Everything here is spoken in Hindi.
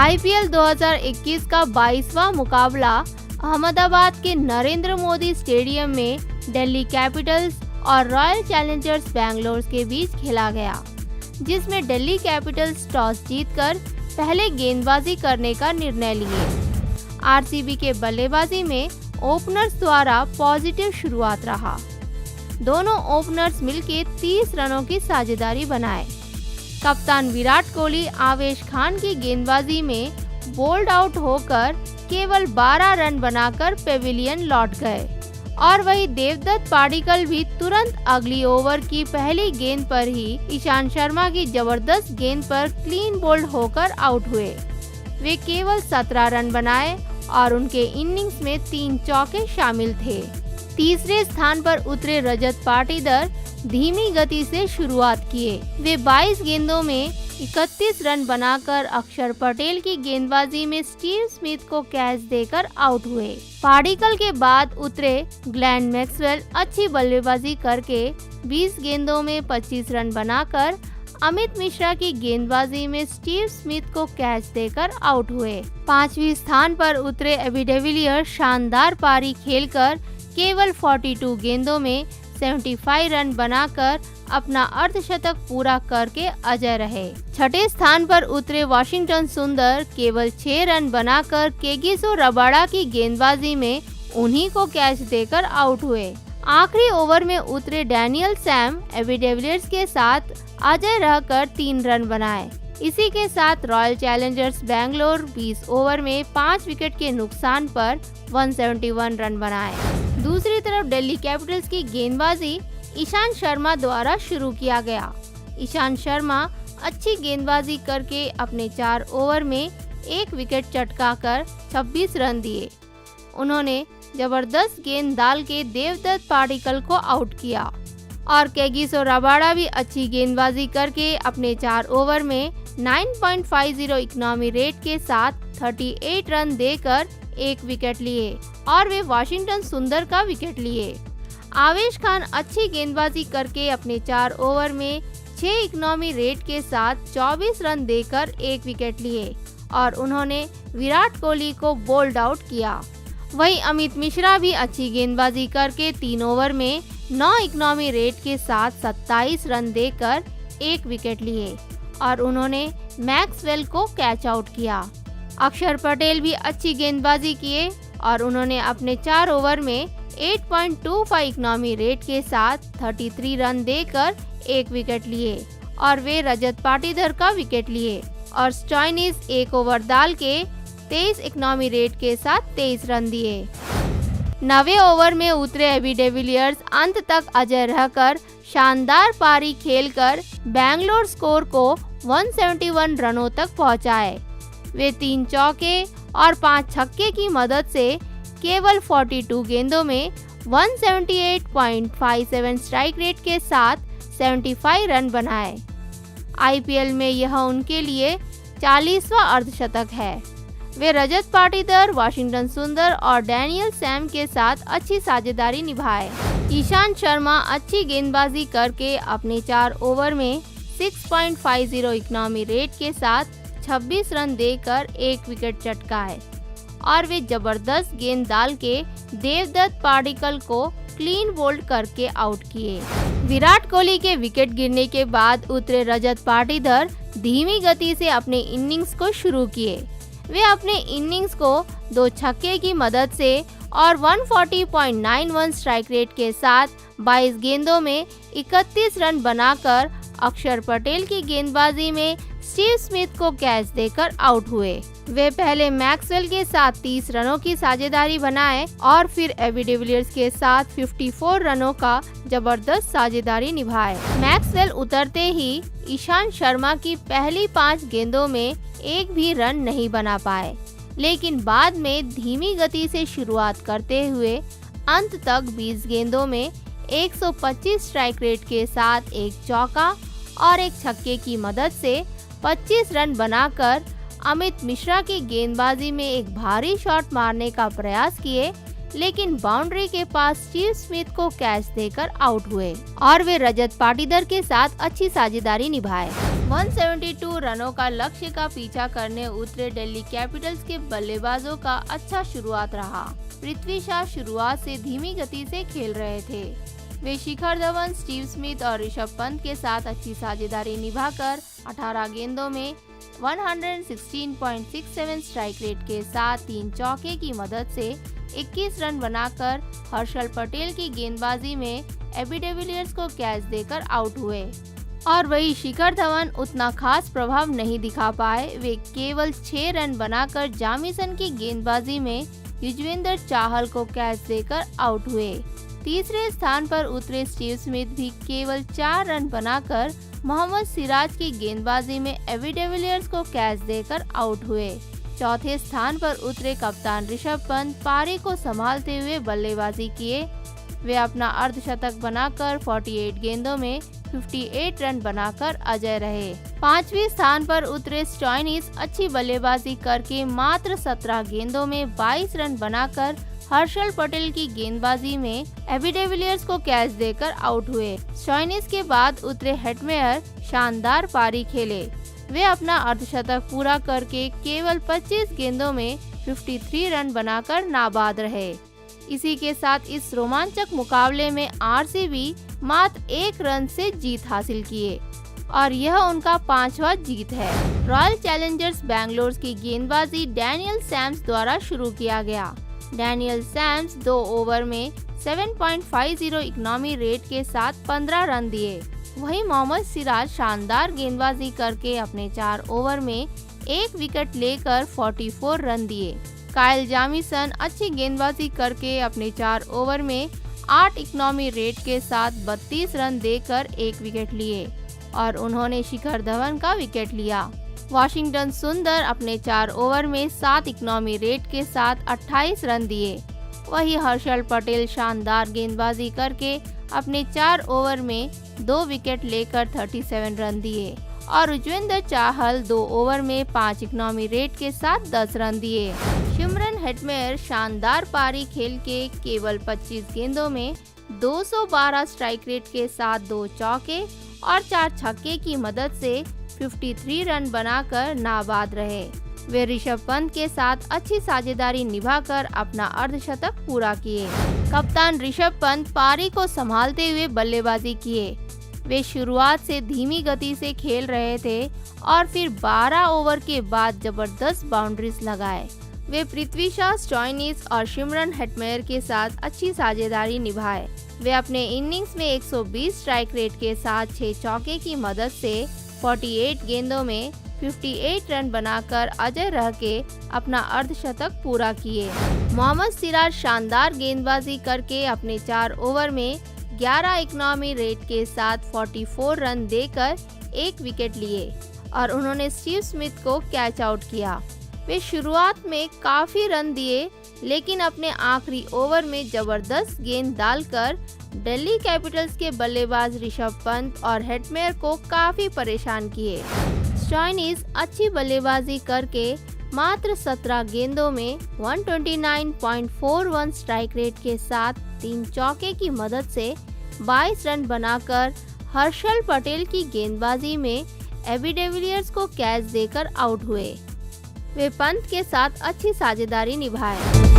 आईपीएल 2021 का 22वां मुकाबला अहमदाबाद के नरेंद्र मोदी स्टेडियम में दिल्ली कैपिटल्स और रॉयल चैलेंजर्स बैंगलोर के बीच खेला गया, जिसमें दिल्ली कैपिटल्स टॉस जीतकर पहले गेंदबाजी करने का निर्णय लिए। आरसीबी के बल्लेबाजी में ओपनर्स द्वारा पॉजिटिव शुरुआत रहा। दोनों ओपनर्स मिलकर 30 रनों की साझेदारी बनाए। कप्तान विराट कोहली आवेश खान की गेंदबाजी में बोल्ड आउट होकर केवल 12 रन बनाकर पेविलियन लौट गए और वही देवदत्त पाडिक्कल भी तुरंत अगली ओवर की पहली गेंद पर ही ईशांत शर्मा की जबरदस्त गेंद पर क्लीन बोल्ड होकर आउट हुए। वे केवल 17 रन बनाए और उनके इनिंग्स में 3 चौके शामिल थे। तीसरे स्थान पर उतरे रजत पाटीदार धीमी गति से शुरुआत किए। वे 22 गेंदों में 31 रन बनाकर अक्षर पटेल की गेंदबाजी में स्टीव स्मिथ को कैच देकर आउट हुए। पाडिक्कल के बाद उतरे ग्लेन मैक्सवेल अच्छी बल्लेबाजी करके 20 गेंदों में 25 रन बनाकर अमित मिश्रा की गेंदबाजी में स्टीव स्मिथ को कैच देकर आउट हुए। 5वें स्थान पर उतरे एबी डिविलियर्स शानदार पारी खेलकर केवल 42 गेंदों में 75 रन बनाकर अपना अर्धशतक पूरा करके अजय रहे। 6ठे स्थान पर उतरे वाशिंगटन सुंदर केवल 6 रन बनाकर केगिसो रबाडा की गेंदबाजी में उन्हीं को कैच देकर आउट हुए। आखिरी ओवर में उतरे डैनियल सैम एबी डिविलियर्स के साथ अजय रहकर 3 रन बनाए। इसी के साथ रॉयल चैलेंजर्स बैंगलोर 20 ओवर में 5 विकेट के नुकसान पर 171 रन बनाए। दूसरी तरफ दिल्ली कैपिटल्स की गेंदबाजी ईशांत शर्मा द्वारा शुरू किया गया। ईशांत शर्मा अच्छी गेंदबाजी करके अपने 4 ओवर में 1 विकेट चटकाकर 26 रन दिए। उन्होंने जबरदस्त गेंद डाल के देवदत्त पाडिक्कल को आउट किया और केगिसो रबाडा भी अच्छी गेंदबाजी करके अपने 4 ओवर में 9.50 इकोनॉमी रेट के साथ 38 रन देकर 1 विकेट लिए और वे वाशिंगटन सुंदर का विकेट लिए। आवेश खान अच्छी गेंदबाजी करके अपने 4 ओवर में 6 इकोनॉमी रेट के साथ 24 रन देकर 1 विकेट लिए और उन्होंने विराट कोहली को बोल्ड आउट किया। वहीं अमित मिश्रा भी अच्छी गेंदबाजी करके 3 ओवर में 9 इकोनॉमी रेट के साथ 27 रन देकर 1 विकेट लिए और उन्होंने मैक्सवेल को कैच आउट किया। अक्षर पटेल भी अच्छी गेंदबाजी किए और उन्होंने अपने 4 ओवर में 8.25 इकोनॉमी रेट के साथ 33 रन देकर 1 विकेट लिए और वे रजत पाटीदार का विकेट लिए और स्टॉइनिस 1 ओवर डाल के 23 इकोनॉमी रेट के साथ 23 रन दिए। 9वें ओवर में उतरे एबी डिविलियर्स अंत तक अजय रहकर शानदार पारी खेलकर बैंगलोर स्कोर को 171 रनों तक पहुंचाए। वे 3 चौके और 5 छक्के की मदद से केवल 42 गेंदों में 178.57 स्ट्राइक रेट के साथ 75 रन बनाए। आईपीएल में यह उनके लिए 40वां अर्धशतक है। वे रजत पाटीदार, वाशिंगटन सुंदर और डैनियल सैम के साथ अच्छी साझेदारी निभाए। ईशांत शर्मा अच्छी गेंदबाजी करके अपने 4 ओवर में 6.50 इकोनॉमी रेट के साथ 26 रन देकर 1 विकेट चटकाए और वे जबरदस्त गेंद डाल के देवदत्त पाडिक्कल को क्लीन बोल्ड करके आउट किए। विराट कोहली के विकेट गिरने के बाद उतरे रजत पाटीदार धीमी गति से अपने इनिंग्स को शुरू किए। वे अपने इनिंग्स को 2 छक्के की मदद से और 140.91 स्ट्राइक रेट के साथ 22 गेंदों में 31 रन बनाकर अक्षर पटेल की गेंदबाजी में स्टीव स्मिथ को कैच देकर आउट हुए। वे पहले मैक्सवेल के साथ 30 रनों की साझेदारी बनाए और फिर एबी डिविलियर्स के साथ 54 रनों का जबरदस्त साझेदारी निभाए। मैक्सवेल उतरते ही ईशांत शर्मा की पहली 5 गेंदों में एक भी रन नहीं बना पाए, लेकिन बाद में धीमी गति से शुरुआत करते हुए अंत तक 20 गेंदों में 125 स्ट्राइक रेट के साथ 1 चौका और 1 छक्के की मदद से 25 रन बनाकर अमित मिश्रा की गेंदबाजी में एक भारी शॉट मारने का प्रयास किए, लेकिन बाउंड्री के पास स्टीव स्मिथ को कैच देकर आउट हुए और वे रजत पाटीदार के साथ अच्छी साझेदारी निभाए। 172 रनों का लक्ष्य का पीछा करने उतरे दिल्ली कैपिटल्स के बल्लेबाजों का अच्छा शुरुआत रहा। पृथ्वी शॉ शुरुआत से धीमी गति से खेल रहे थे। वे शिखर धवन, स्टीव स्मिथ और ऋषभ पंत के साथ अच्छी साझेदारी निभाकर 18 गेंदों में 116.67 स्ट्राइक रेट के साथ 3 चौके की मदद से 21 रन बनाकर हर्षल पटेल की गेंदबाजी में एबी डिविलियर्स को कैच देकर आउट हुए। और वही शिखर धवन उतना खास प्रभाव नहीं दिखा पाए। वे केवल 6 रन बनाकर जामीसन की गेंदबाजी में युजवेंद्र चाहल को कैच देकर आउट हुए। तीसरे स्थान पर उतरे स्टीव स्मिथ भी केवल 4 रन बनाकर मोहम्मद सिराज की गेंदबाजी में एबी डिविलियर्स को कैच देकर आउट हुए। चौथे स्थान पर उतरे कप्तान ऋषभ पंत पारी को संभालते हुए बल्लेबाजी किए। वे अपना अर्धशतक बनाकर 48 गेंदों में 58 रन बनाकर अजय रहे। पांचवें स्थान पर उतरे स्टॉइनिस अच्छी बल्लेबाजी करके मात्र 17 गेंदों में 22 रन बनाकर हर्षल पटेल की गेंदबाजी में एबी डिविलियर्स को कैच देकर आउट हुए। स्टॉइनिस के बाद उतरे हेटमेयर शानदार पारी खेले। वे अपना अर्धशतक पूरा करके केवल 25 गेंदों में 53 रन बनाकर नाबाद रहे। इसी के साथ इस रोमांचक मुकाबले में आरसीबी मात्र 1 रन से जीत हासिल किए और यह उनका 5वां जीत है। रॉयल चैलेंजर्स बैंगलोर की गेंदबाजी डैनियल सैम्स द्वारा शुरू किया गया। डैनियल सैम्स 2 ओवर में 7.50 इकोनॉमी रेट के साथ 15 रन दिए। वहीं मोहम्मद सिराज शानदार गेंदबाजी करके अपने 4 ओवर में 1 विकेट लेकर 44 रन दिए। काइल जामीसन अच्छी गेंदबाजी करके अपने 4 ओवर में 8 इकोनॉमी रेट के साथ 32 रन देकर 1 विकेट लिए और उन्होंने शिखर धवन का विकेट लिया। वाशिंगटन सुंदर अपने 4 ओवर में 7 इकोनॉमी रेट के साथ 28 रन दिए। वही हर्षल पटेल शानदार गेंदबाजी करके अपने 4 ओवर में 2 विकेट लेकर 37 रन दिए और युजवेंद्र चाहल 2 ओवर में 5 इकोनॉमी रेट के साथ 10 रन दिए। शिमरन हेटमेयर शानदार पारी खेल के केवल 25 गेंदों में 212 स्ट्राइक रेट के साथ 2 चौके और 4 छक्के की मदद से 53 रन बनाकर नाबाद रहे। वे ऋषभ पंत के साथ अच्छी साझेदारी निभाकर अपना अर्धशतक पूरा किए। कप्तान ऋषभ पंत पारी को संभालते हुए बल्लेबाजी किए। वे शुरुआत से धीमी गति से खेल रहे थे और फिर 12 ओवर के बाद जबरदस्त बाउंड्रीज लगाए। वे पृथ्वी शॉ, स्टॉइनिस और शिमरन हेटमेयर के साथ अच्छी साझेदारी निभाए। वे अपने इनिंग्स में 120 स्ट्राइक रेट के साथ 6 चौके की मदद से 48 गेंदों में 58 रन बनाकर अजय रह के अपना अर्धशतक पूरा किए। मोहम्मद सिराज शानदार गेंदबाजी करके अपने 4 ओवर में 11 इकोनॉमी रेट के साथ 44 रन देकर 1 विकेट लिए और उन्होंने स्टीव स्मिथ को कैच आउट किया। वे शुरुआत में काफी रन दिए लेकिन अपने आखिरी ओवर में जबरदस्त गेंद डालकर दिल्ली कैपिटल्स के बल्लेबाज ऋषभ पंत और हेटमेयर को काफी परेशान किए। स्टॉइनिस अच्छी बल्लेबाजी करके मात्र 17 गेंदों में 129.41 स्ट्राइक रेट के साथ 3 चौके की मदद से 22 रन बनाकर हर्षल पटेल की गेंदबाजी में एबी डिविलियर्स को कैच देकर आउट हुए। वे पंत के साथ अच्छी साझेदारी निभाए।